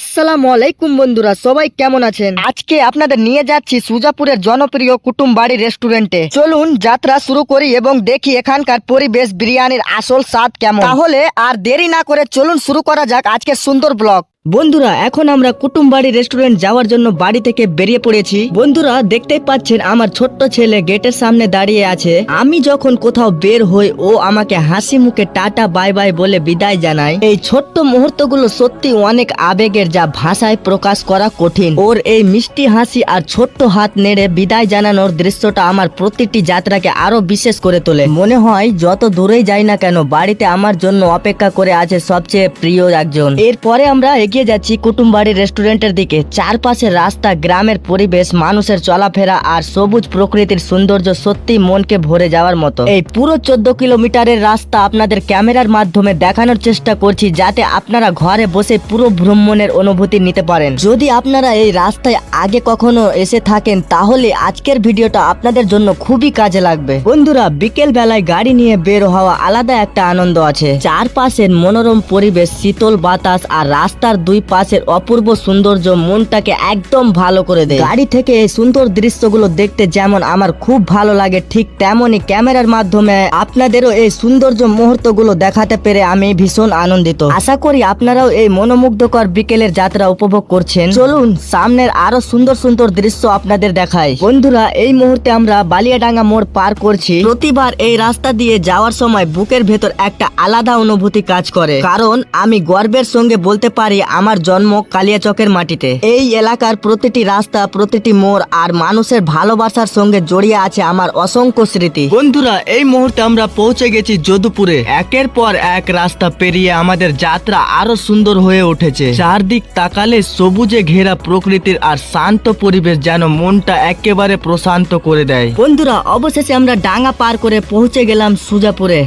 আসসালামু আলাইকুম বন্ধুরা, সবাই কেমন আছেন? আজকে আপনাদের নিয়ে যাচ্ছি সুজাপুরের জনপ্রিয় কুটুম বাড়ি রেস্টুরেন্টে। চলুন যাত্রা শুরু করি এবং দেখি এখানকার পরিবেশ, বিরিয়ানির আসল স্বাদ কেমন। তাহলে আর দেরি না করে চলুন শুরু করা যাক আজকের সুন্দর ব্লগ। বন্ধুরা, এখন আমরা কুটুম বাড়ি রেস্টুরেন্ট যাওয়ার জন্য বাড়ি থেকে বেরিয়ে পড়েছি। বন্ধুরা, দেখতেই পাচ্ছেন আমার ছোট্ট ছেলে গেটের সামনে দাঁড়িয়ে আছে। আমি যখন কোথাও বের হই ও আমাকে হাসি মুখে টাটা বাই বাই বলে বিদায় জানায়। এই ছোট্ট মুহূর্তগুলো সত্যি অনেক আবেগের, যা ভাষায় প্রকাশ করা কঠিন। ওর এই মিষ্টি হাসি আর ছোট্ট হাত নেড়ে বিদায় জানানোর দৃশ্যটা আমার প্রতিটি যাত্রাকে আরো বিশেষ করে তোলে। মনে হয় যত দূরেই যাই না কেন, বাড়িতে আমার জন্য অপেক্ষা করে আছে সবচেয়ে প্রিয় একজন। এরপরে আমরা এগিয়ে যাচ্ছি কুটুম বাড়ি রেস্টুরেন্টের দিকে। চারপাশের রাস্তা, গ্রামের পরিবেশ, মানুষের চলাফেরা আর সবুজ প্রকৃতির সৌন্দর্য সত্যি মনকে ভরে যাওয়ার মতো। এই পুরো 14 কিলোমিটারের রাস্তা আপনাদের ক্যামেরার মাধ্যমে দেখানোর চেষ্টা করছি, যাতে আপনারা ঘরে বসে পুরো ভ্রমণের অনুভূতি নিতে পারেন। যদি আপনারা এই রাস্তায় আগে কখনো এসে থাকেন, তাহলে আজকের ভিডিওটা আপনাদের জন্য খুবই কাজে লাগবে। বন্ধুরা, বিকেল বেলায় গাড়ি নিয়ে বের হওয়া আলাদা একটা আনন্দ আছে। চারপাশের মনোরম পরিবেশ, শীতল বাতাস আর রাস্তার দুই পাশের অপূর্ব সৌন্দর্য মনটাকে একদম ভালো করে দেয়। গাড়ি থেকে এই সুন্দর দৃশ্যগুলো দেখতে যেমন আমার খুব ভালো লাগে, ঠিক তেমনি ক্যামেরার মাধ্যমে আপনাদেরও এই সৌন্দর্য মুহূর্তগুলো দেখাতে পেরে আমি ভীষণ আনন্দিত। আশা করি আপনারাও এই মনোমুগ্ধকর বিকেলের যাত্রা উপভোগ করছেন। চলুন সামনের আরো সুন্দর সুন্দর দৃশ্য আপনাদের দেখাই। বন্ধুরা, এই মুহূর্তে আমরা বালিয়াডাঙ্গা মোড় পার করছি। প্রতিবার এই রাস্তা দিয়ে যাওয়ার সময় বুকের ভেতর একটা আলাদা অনুভূতি কাজ করে, কারণ আমি গর্বের সঙ্গে বলতে পারি আমার জন্ম কালিয়াচকের মাটিতে। এই এলাকার প্রতিটি রাস্তা, প্রতিটি মোড় আর মানুষের ভালোবাসার সঙ্গে জড়িয়ে আছে আমার অসংখ্য স্মৃতি। বন্ধুরা, এই মুহূর্তে আমরা পৌঁছে গেছি যদুপুরে। একের পর এক রাস্তা পেরিয়ে আমাদের যাত্রা আরো সুন্দর হয়ে উঠেছে। চারদিক তাকালে সবুজে ঘেরা প্রকৃতির আর শান্ত পরিবেশ যেন মনটা একেবারে প্রশান্ত করে দেয়। বন্ধুরা, অবশেষে আমরা ডাঙ্গা পার করে পৌঁছে গেলাম সুজাপুরে।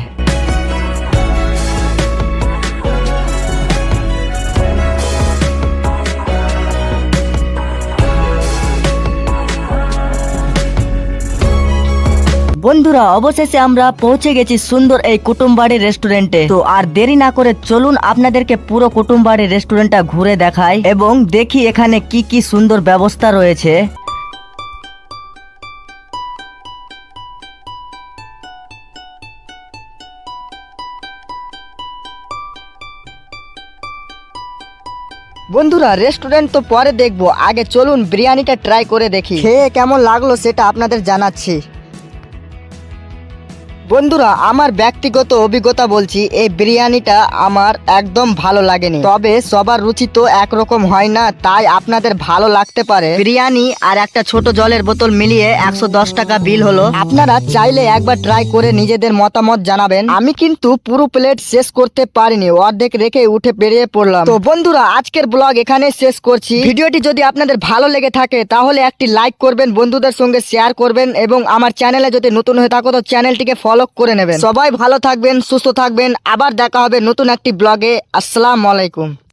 বন্ধুরা, অবশেষে আমরা পৌঁছে গেছি সুন্দর এই কুটুমবাড়ি রেস্টুরেন্টে। তো আর দেরি না করে চলুন আপনাদেরকে পুরো কুটুমবাড়ি রেস্টুরেন্টটা ঘুরে দেখাই এবং দেখি এখানে কি কি সুন্দর ব্যবস্থা রয়েছে। বন্ধুরা, রেস্টুরেন্ট তো পরে দেখবো, আগে চলুন বিরিয়ানিটা ট্রাই করে দেখি। খেয়ে কেমন লাগলো সেটা আপনাদের জানাচ্ছি। বন্ধুরা, আমার ব্যক্তিগত অভিজ্ঞতা বলছি, এই বিরিয়ানিটা আমার একদম ভালো লাগেনি। তবে সবার রুচি তো একরকম হয় না, তাই আপনাদের ভালো লাগতে পারে। বিরিয়ানি আর একটা ছোট জলের বোতল মিলিয়ে 110 টাকা বিল হলো। আপনারা চাইলে একবার ট্রাই করে নিজেদের মতামত জানাবেন। আমি কিন্তু পুরো প্লেট শেষ করতে পারিনি, অর্ধেক রেখে উঠে বেরিয়ে পড়লাম। তো বন্ধুরা, আজকের ব্লগ এখানে শেষ করছি। ভিডিওটি যদি আপনাদের ভালো লেগে থাকে তাহলে একটি লাইক করবেন, বন্ধুদের সঙ্গে শেয়ার করবেন এবং আমার চ্যানেলে যদি নতুন হয়ে থাকো তো চ্যানেলটিকে ফলো করে নেবেন। সবাই ভালো থাকবেন, সুস্থ থাকবেন। আবার দেখা হবে নতুন একটি ব্লগে। আসসালামু আলাইকুম।